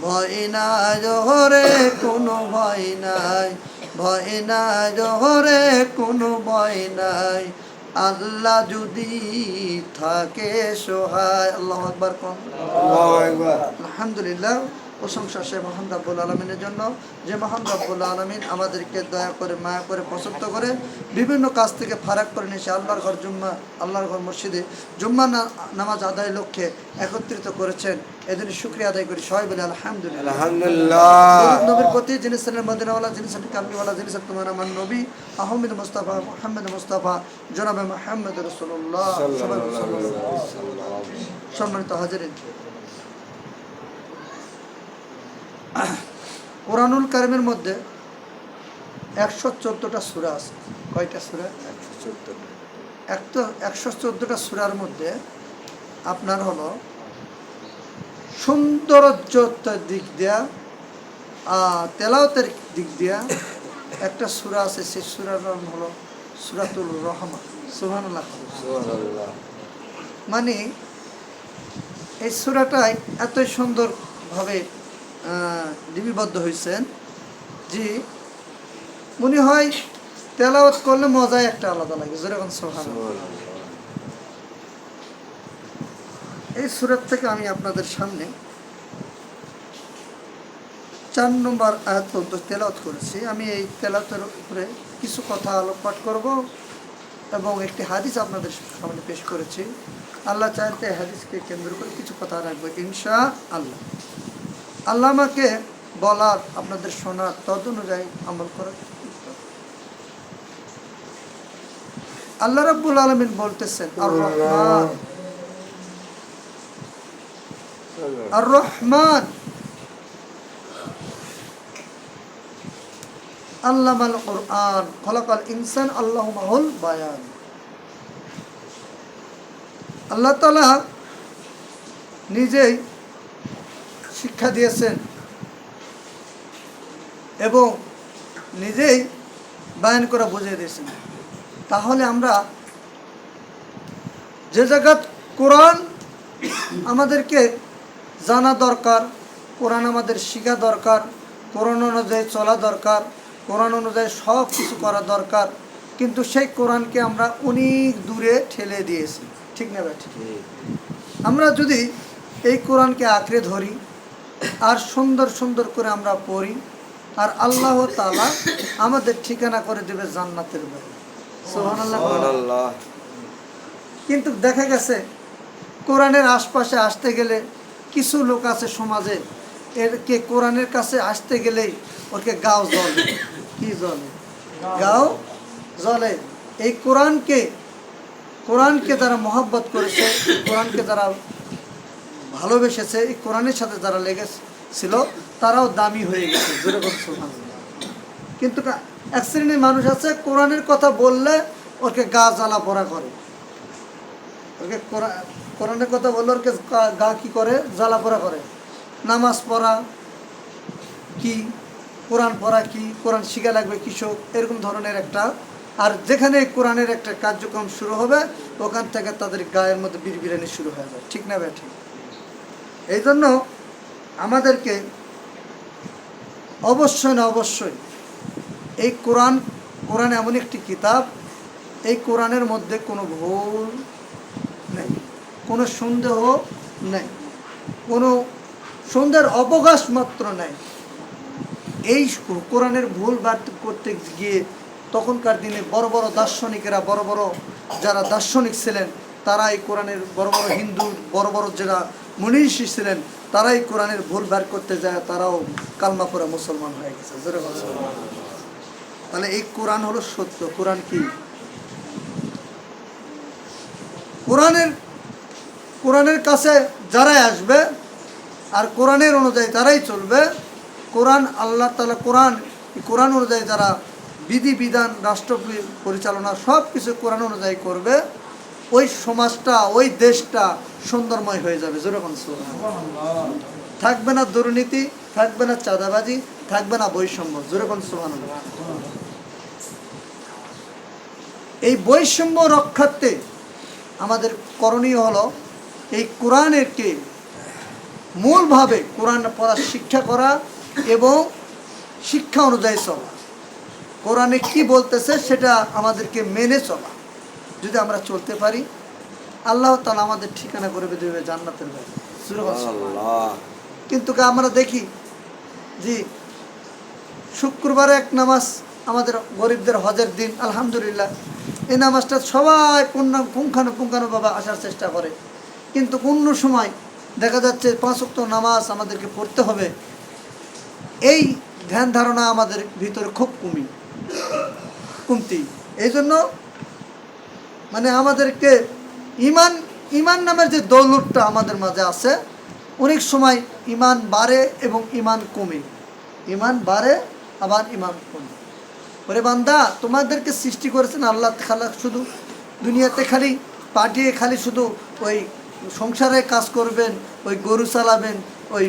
ভয় নাই জহরে কোনো ভয় নাই, ভয় নাই জহরে কোনো ভয় নাই, আল্লাহ যদি থাকে সহায়। আল্লাহু আকবার। আলহামদুলিল্লাহ, প্রশংসা সে মহান রব্বুল আলমিনের জন্য, যে মহান রব্বুল আলমিন আমাদেরকে দয়া করে, মায়া করে, পছন্দ করে বিভিন্ন কাজ থেকে ফারাক করে নিয়েছে আল্লাহর ঘর আল্লাহর ঘর মসজিদে জুম্মা নামাজ আদায়ের লক্ষ্যে একত্রিত করেছেন। এজন্য শুকরিয়া আদায় করি, সবাই বলে আলহামদুলিল্লাহ। নবীর প্রতি যিনি ছিলেন মদিনাওয়ালা, যিনি ছিলেন কামলিওয়ালা, যিনি ছিলেন তোমার আমার নবী আহমেদ মুস্তাফা মোহাম্মদ মুস্তাফা জনাবে মোহাম্মদ রাসূলুল্লাহ। সম্মানিত হাজিরিন, কোরআনুল কারিমের মধ্যে 114টা সূরা আছে। কয়টা সূরা? 114টা সূরার মধ্যে আপনার হলো সৌন্দর্যতার দিক দিয়া, তেলাওয়াতের দিক দিয়া একটা সূরা আছে, সেই সূরার নাম হলো সূরাতুর রহমান। সুবহানাল্লাহ। মানে এই সূরাটাই এতই সুন্দরভাবে লিপিবদ্ধ হয়েছেন যে মনে হয় তেলাওয়াত করলে মজাই একটা আলাদা লাগে, যেরকম সুবহানাল্লাহ। এই সূরা থেকে আমি আপনাদের সামনে 4 নম্বর আয়াত পর্যন্ত তেলাওয়াত করেছি। আমি এই তেলাওয়াতের উপরে কিছু কথা আলোকপাত করব এবং একটি হাদিস আপনাদের সামনে পেশ করেছি। আল্লাহ চাইতে হাদিসকে কেন্দ্র করে কিছু কথা রাখবো ইনশাআল্লাহ। আল্লাহ আমাকে বলার, আপনাদের শোনার, তদ অনুযায়ী আমল করার। আল্লাহ রাব্বুল আলামিন বলতেছেন, আর রহমান, আর রহমান আল্লামাল কুরআন খলাকাল ইনসান আল্লাহুমাহুল বায়ান। আল্লাহ তাআলা নিজেই শিক্ষা দিয়েছেন এবং নিজেই বায়ান করে বুঝিয়ে দিয়েছেন। তাহলে আমরা যে জায়গা কোরআন আমাদেরকে জানা দরকার, কোরআন আমাদের শেখা দরকার, কোরআন অনুযায়ী চলা দরকার, কোরআন অনুযায়ী সব কিছু করা দরকার, কিন্তু সেই কোরআনকে আমরা অনেক দূরে ঠেলে দিয়েছি। ঠিক না ভাই? ঠিক। আমরা যদি এই কোরআনকে আঁকড়ে ধরি আর সুন্দর সুন্দর করে আমরা পড়ি, আর আল্লাহ তাআলা আমাদের ঠিকানা করে দেবে জান্নাতের বাড়ি। সুবহানাল্লাহ। কিন্তু দেখা গেছে কোরআনের আশপাশে আসতে গেলে কিছু লোক আছে সমাজে, এরকে কোরআনের কাছে আসতে গেলেই ওকে গাও জ্বলে। কি জ্বলে? গাও জ্বলে। এই কোরআনকে যারা মহব্বত করেছে, কোরআনকে যারা ভালোবেসেছে, এই কোরআনের সাথে যারা লেগেছিল, তারাও দামি হয়ে গেছে। কিন্তু এক শ্রেণীর মানুষ আছে, কোরআনের কথা বললে ওকে গা জ্বালা পোড়া করে। ওকে কোরআনের কথা বললে ওকে গা কি করে? জ্বালা পোড়া করে। নামাজ পড়া কি, কোরআন পড়া কি, কোরআন শিখা লাগবে কৃষক, এরকম ধরনের একটা। আর যেখানে কোরআনের একটা কার্যক্রম শুরু হবে, ওখান থেকে তাদের গায়ের মধ্যে বিড়বিড়ানি শুরু হয়ে যায়। ঠিক না ভাই? ঠিক। এই জন্য আমাদেরকে অবশ্যই এই কোরআন এমন একটি কিতাব, এই কোরআনের মধ্যে কোনো ভুল নেই, কোনো সন্দেহ নেই, কোনো সন্দেহের অবকাশ মাত্র নেই। এই কোরআনের ভুল বার করতে গিয়ে তখনকার দিনে বড় বড় দার্শনিকেরা, বড় বড় যারা দার্শনিক ছিলেন, তারা এই কোরআনের, বড় বড় হিন্দু বড় বড় যারা মনীষী ছিলেন, তারাই কোরআনের ভুল বার করতে যায়, তারাও কালমা পড়া মুসলমান হয়ে গেছে। তাহলে এই কোরআন হলো সত্য। কোরআন কি? কোরআনের কাছে যারাই আসবে আর কোরআনের অনুযায়ী তারাই চলবে, কোরআন আল্লাহ তাআলা কোরআন অনুযায়ী যারা বিধিবিধান, রাষ্ট্র পরিচালনা সব কিছু কোরআন অনুযায়ী করবে, ওই সমাজটা, ওই দেশটা সুন্দরময় হয়ে যাবে। যেরকম থাকবে না দুর্নীতি, থাকবে না চাঁদাবাজি, থাকবে না বৈষম্য। যেরকম সুবহানাল্লাহ। এই বৈষম্য রক্ষার্থে আমাদের করণীয় হলো এই মূলভাবে কোরআন পড়া শিক্ষা করা এবং শিক্ষা অনুযায়ী চলা, কোরআনে কি বলতেছে সেটা আমাদেরকে মেনে চলা। যদি আমরা চলতে পারি, আল্লাহ তাআলা আমাদের ঠিকানা করে দেবে জান্নাতের বাড়ি। কিন্তু আমরা দেখি যে শুক্রবারে এক নামাজ, আমাদের গরিবদের হজের দিন, আলহামদুলিল্লাহ এই নামাজটা সবাই পুঙ্খানুপুঙ্খানুভাবে আসার চেষ্টা করে, কিন্তু অন্য সময় দেখা যাচ্ছে 5 ওয়াক্ত নামাজ আমাদেরকে পড়তে হবে, এই ধ্যান ধারণা আমাদের ভিতরে খুব কমতি। এই জন্য মানে আমাদেরকে ইমান নামের যে দৌলতটা আমাদের মাঝে আছে, অনেক সময় ইমান বাড়ে এবং ইমান কমে, ইমান বাড়ে আবার ইমান কমে। ওরে বান্দা, তোমাদেরকে সৃষ্টি করেছেন আল্লাহ তাআলা শুধু দুনিয়াতে খালি পাঠিয়ে খালি শুধু ওই সংসারে কাজ করবেন, ওই গরু চালাবেন, ওই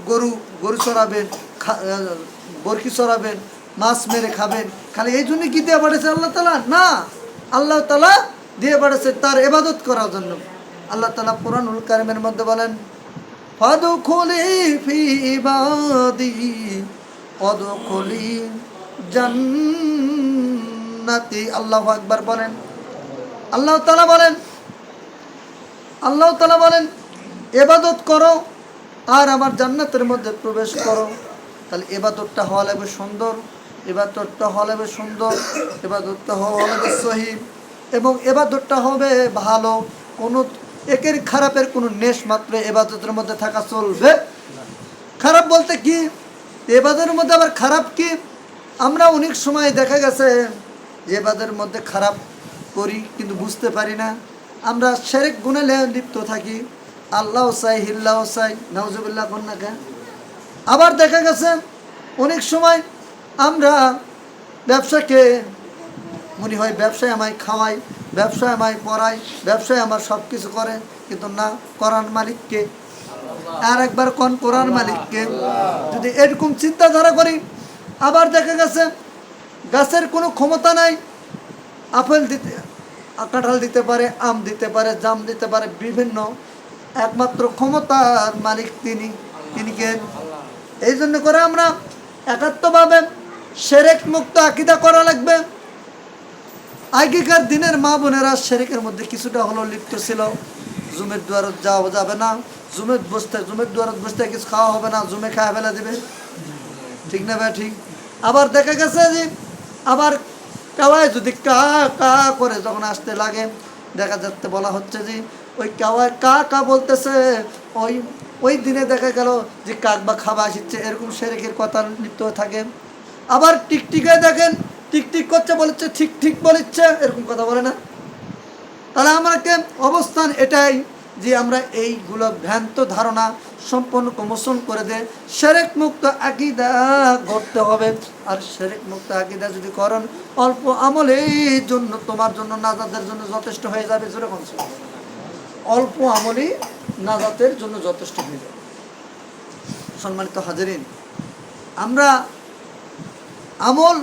গরু চড়াবেন, বরকি চড়াবেন, মাছ মেরে খাবেন, খালি এই জন্য কি দিয়ে পাঠিয়েছে আল্লাহ তাআলা? না, আল্লাহ তাআলা দিয়ে পাঠিয়েছে তার ইবাদত করার জন্য। আল্লাহ তাআলা কুরআনুল কারীমের মধ্যে বলেন, ফাদখুলি ফি ইবাদি ওয়াদখুলি জান্নাতি। আল্লাহু আকবার বলেন। আল্লাহ তাআলা বলেন ইবাদত করো আর আমার জান্নাতের মধ্যে প্রবেশ করো। তাহলে ইবাদতটা হওয়া লাগবে সুন্দর, ইবাদতটা হওয়া লাগবে সুন্দর, ইবাদতটা হওয়া লাগবে সহিহ, এবং ইবাদতটা হবে ভালো। কোনো একের খারাপের কোনো নেশ মাত্র ইবাদতের মধ্যে থাকা চলবে। খারাপ বলতে কি, ইবাদতের মধ্যে আবার খারাপ কি? আমরা অনেক সময় দেখা গেছে যে ইবাদতের মধ্যে খারাপ করি কিন্তু বুঝতে পারি না। আমরা শিরক গুনাহে লিপ্ত থাকি, আল্লাহ চাই হিল্লাহ চাই, নাউজুবিল্লাহ কন্যাকে। আবার দেখা গেছে অনেক সময় আমরা ব্যবসাকে মনে হয় ব্যবসায় আমায় খাওয়াই, ব্যবসায় আমায় পড়াই, ব্যবসায় আমার সব কিছু করে, কিন্তু না, করার মালিককে। আর একবার কোরআন মালিককে। যদি এরকম চিন্তাধারা করি, আবার দেখা গেছে গাছের কোনো ক্ষমতা নাই, আপেল দিতে, কাঁঠাল দিতে পারে, আম দিতে পারে, জাম দিতে পারে, বিভিন্ন, একমাত্র ক্ষমতার মালিক তিনি কে? এই জন্য করে আমরা একাত্মভাবে শিরক মুক্ত আকীদা করা লাগবে। আগেকার দিনের মা বোনেরা শিরকের মধ্যে কিছুটা হলো লিপ্ত ছিল। জুমের দুয়ারে যাওয়া যাবে না, জুমের দুয়ারে বসতে কিছু খাওয়া হবে না, জুমে খাওয়া ফেলে দেবে, ঠিক না ভাই? ঠিক। আবার দেখা গেছে যে আবার কাওয়ায় যদি কা কা করে যখন আসতে লাগে, দেখা যাচ্ছে বলা হচ্ছে যে ওই কাওয়ায় কা কা বলতেছে, ওই দিনে দেখা গেল যে কাক বা খাবা আসছে, এরকম শিরকের কথা লিপ্ত থাকে। আবার টিকটিকায় দেখেন টিকটিক করছে, বলেছে ঠিক ঠিক বলেছে, এরকম কথা বলে না। তাহলে আমাকে অবস্থান এটাই যে আমরা এইগুলো ভ্রান্ত ধারণা সম্পূর্ণ মোচন করে দে, শিরক মুক্ত আকীদা করতে হবে। আর শিরক মুক্ত আকীদা যদি করেন, অল্প আমলের জন্য তোমার জন্য নাজাতের জন্য যথেষ্ট হয়ে যাবে। যেরকম অল্প আমলই নাজাতের জন্য যথেষ্ট হয়ে যাবে। সম্মানিত হাজিরিন, আমরা আমল,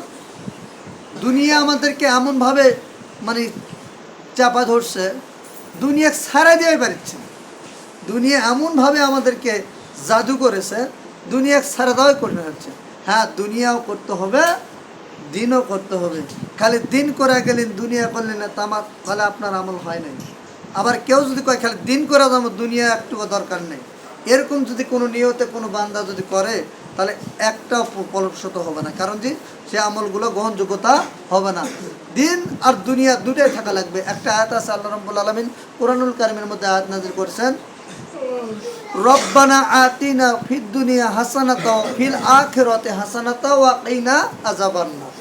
দুনিয়া আমাদেরকে এমনভাবে মানে চাপা ধরছে, দুনিয়া ছাড়া দিয়ে পারছে। দুনিয়া এমনভাবে আমাদেরকে জাদু করেছে, দুনিয়া ছাড়া দেওয়াই কঠিন হচ্ছে। হ্যাঁ, দুনিয়াও করতে হবে, দিনও করতে হবে। খালি দিন করে গেলেন, দুনিয়া করলেন না, তাহলে আপনার আমল হয় নাই। আবার কেউ যদি কয় খালি দিন করে যাবো, দুনিয়া একটুকু দরকার নেই, এরকম যদি কোনো নিয়তে কোনো বান্দা যদি করে, তাহলে একটা ফলপ্রসূ হবে না। কারণ যে সে আমলগুলো গ্রহণযোগ্যতা হবে না। দিন আর দুনিয়া দুটাই থাকা লাগবে। একটা আয়াত আছে, আল্লাহ রাব্বুল আলামিন কুরআনুল কারীমের মধ্যে আয়াত নাযিল করেছেন, রব্বানা আতিনা ফিদ দুনিয়া হাসানাতা ওয়া ফিল আখিরাতি হাসানাতা ওয়া কিনা আযাবান্নার।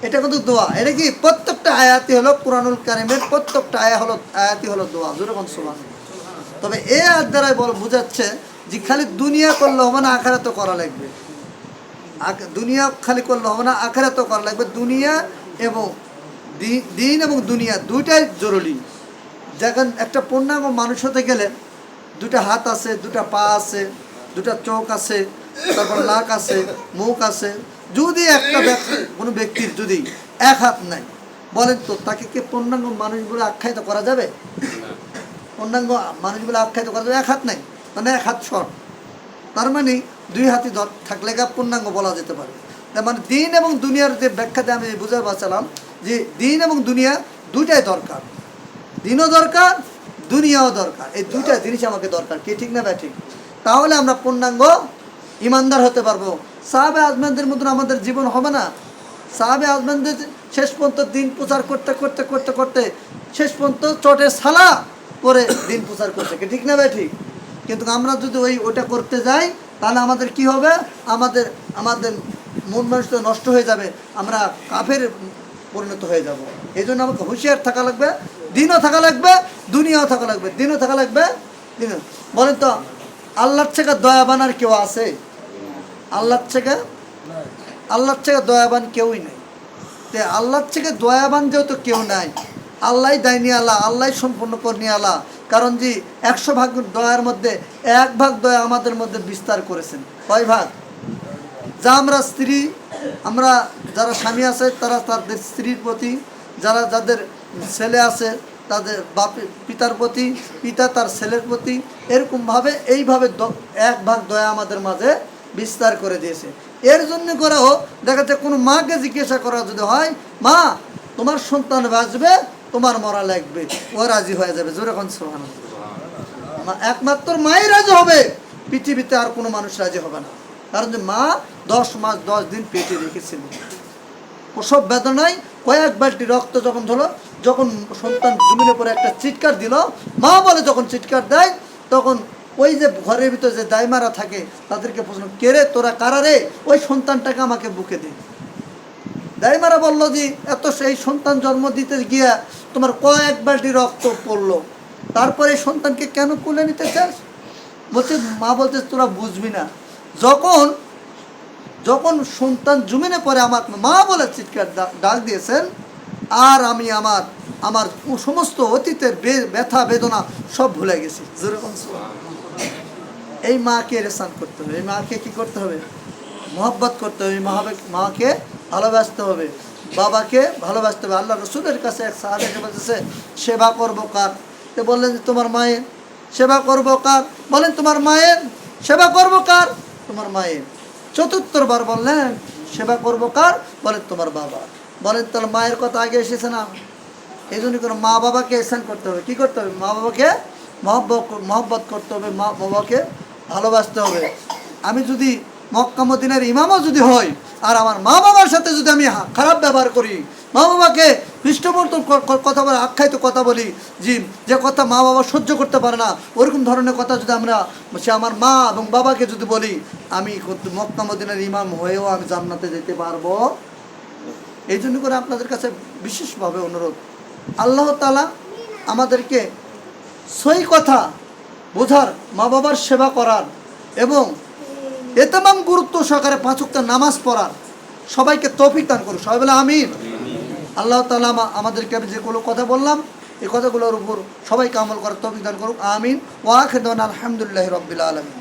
এটা কিন্তু দোয়া। এটা কি প্রত্যেকটা আয়াতই হলো কুরআনুল কারীমের প্রত্যেকটা আয়াতই হলো দোয়া। জোরে কোন সুবহানাল্লাহ। তবে এই আয়াত দ্বারাই বোঝাচ্ছে যে খালি দুনিয়া করলে হবে না, আখিরাতও করা লাগবে। দুনিয়া খালি করলে হবে না, আখিরাতও করা লাগবে। দুনিয়া এবং দিন এবং দুনিয়া দুইটাই জরুরি। যখন একটা পূর্ণাঙ্গ মানুষ হতে গেলে দুটা হাত আছে, দুটা পা আছে, দুটা চোখ আছে, তারপর নাক আছে, মুখ আছে। যদি একটা কোনো ব্যক্তির যদি এক হাত নাই, বলেন তো তাকে কি পূর্ণাঙ্গ মানুষ বলে আখ্যায়িত করা যাবে? পূর্ণাঙ্গ মানুষ বলে আখ্যায়িত করা যাবে? এক হাত নাই, মানে এক হাত শর্ট, তার মানে দুই হাতি থাকলে পূর্ণাঙ্গ বলা যেতে পারে। তার মানে দিন এবং দুনিয়ার যে ব্যাখ্যাতে আমি বুঝতে পারছিলাম যে দিন এবং দুনিয়া দুইটাই দরকার, দিনও দরকার দুনিয়াও দরকার, এই দুইটা জিনিস আমাকে দরকার, কি ঠিক না ঠিক? তাহলে আমরা পূর্ণাঙ্গ ইমানদার হতে পারবো। সাহাবে আজমানদের মতন আমাদের জীবন হবে না। সাহাবে আজমানদের শেষ পর্যন্ত দিন প্রচার করতে করতে করতে করতে শেষ পর্যন্ত চটের সালা পরে দিন প্রচার করতে, কি ঠিক না ঠিক? কিন্তু আমরা যদি ওটা করতে যাই তাহলে আমাদের কি হবে, আমাদের আমাদের মন মানুষ তো নষ্ট হয়ে যাবে, আমরা কাফের পরিণত হয়ে যাব। এই জন্য আমাকে হুঁশিয়ার থাকা লাগবে, দিনও থাকা লাগবে দুনিয়াও থাকা লাগবে, দিনও থাকা লাগবে দিনও। বলেন তো আল্লাহর থেকে দয়াবান আর কেউ আছে? আল্লাহর থেকে দয়াবান কেউই নেই। তে আল্লাহর থেকে দয়াবান যেহেতু কেউ নাই, আল্লাহ দায়নি আল্লাহ, আল্লাহ সম্পূর্ণ করনি আল্লাহ। কারণ যে 100 ভাগ দয়ার মধ্যে 1 ভাগ দয়া আমাদের মধ্যে বিস্তার করেছেন। কয় ভাগ? যা আমরা স্ত্রী, আমরা যারা স্বামী আছে তারা তাদের স্ত্রীর প্রতি, যাদের ছেলে আছে তাদের পিতার প্রতি, পিতা তার ছেলের প্রতি, এরকমভাবে এইভাবে 1 ভাগ দয়া আমাদের মাঝে বিস্তার করে দিয়েছে। এর জন্য করাও দেখা যায় কোনো মাকে জিজ্ঞাসা করা যদি হয়, মা তোমার সন্তান বাঁচবে, তোমার মরা লাগবে, ও রাজি হয়ে যাবে। জোরে কোন সুবহানাল্লাহ। একমাত্র মাই রাজি হবে, পৃথিবীতে আর কোনো মানুষ রাজি হবে না। কারণ যে মা 10 মাস 10 দিন পেটে রেখেছিল, প্রসব বেদনায় কয়েক বালতি রক্ত যখন ধরো, যখন সন্তান জমিনে পরে একটা চিৎকার দিল, মা বলে যখন চিৎকার দেয় তখন ওই যে ঘরের ভিতরে যে দাইমারা থাকে তাদেরকে প্রশ্ন, কে রে তোরা কারা রে, ওই সন্তানটাকে আমাকে বুকে দে। দাইমারা বলল যে এত সেই সন্তান জন্ম দিতে গিয়া তোমার কয়েক বালতি রক্ত পড়লো, তারপরে সন্তানকে কেন কোলে নিতে চাস? বলছে, মা বলছে তোরা বুঝবি না, যখন সন্তান জমিনে পরে আমার মা বলে চিৎকার ডাক দিয়েছেন, আর আমি আমার সমস্ত অতীতের ব্যথা বেদনা সব ভুলে গেছি। যেরকম এই মাকে রেসান করতে হবে, এই মাকে কি করতে হবে? মহব্বত করতে হবে, মাকে ভালোবাসতে হবে, বাবাকে ভালোবাসতে হবে। আল্লাহ রসুলের কাছে এক সাহাবীকে বলতেছে, সেবা করবো কার? তো বললেন যে তোমার মায়ের। সেবা করবো কার? বলেন তোমার মায়ের। সেবা করবো কার? তোমার মায়ের। চতুর্থবার বললেন সেবা করবো কার? বলেন তোমার বাবা। বলেন তাহলে মায়ের কথা আগে এসেছে না? এই জন্য করে মা বাবাকে এহসান করতে হবে। কি করতে হবে? মা বাবাকে মহব্বত করতে হবে, মা বাবাকে ভালোবাসতে হবে। আমি যদি মক্কা মদিনার ইমামও যদি হই, আর আমার মা বাবার সাথে যদি আমি খারাপ ব্যবহার করি, মা বাবাকে পৃষ্ঠপোষক কথা বলে, আখ্যায়িত কথা বলি, যে কথা মা বাবা সহ্য করতে পারে না, ওরকম ধরনের কথা যদি আমরা সে আমার মা এবং বাবাকে যদি বলি, আমি মক্কা মদিনার ইমাম হয়েও আমি জান্নাতে যেতে পারবো? এই জন্য করে আপনাদের কাছে বিশেষভাবে অনুরোধ, আল্লাহ তাআলা আমাদেরকে সই কথা বোঝার, মা বাবার সেবা করার এবং এতেমাম গুরুত্ব সহকারে 5 ওয়াক্ত নামাজ পড়ার সবাইকে তৌফিক দান করুন। সবাই বলে আমিন। আল্লাহ তাআলা আমাদেরকে আমি যেগুলো কথা বললাম এই কথাগুলোর উপর সবাইকে আমল করার তৌফিক দান করুন। আমিন। ওয়া আখিরু দাওয়ানা আলহামদুলিল্লাহি রাব্বিল আলামিন।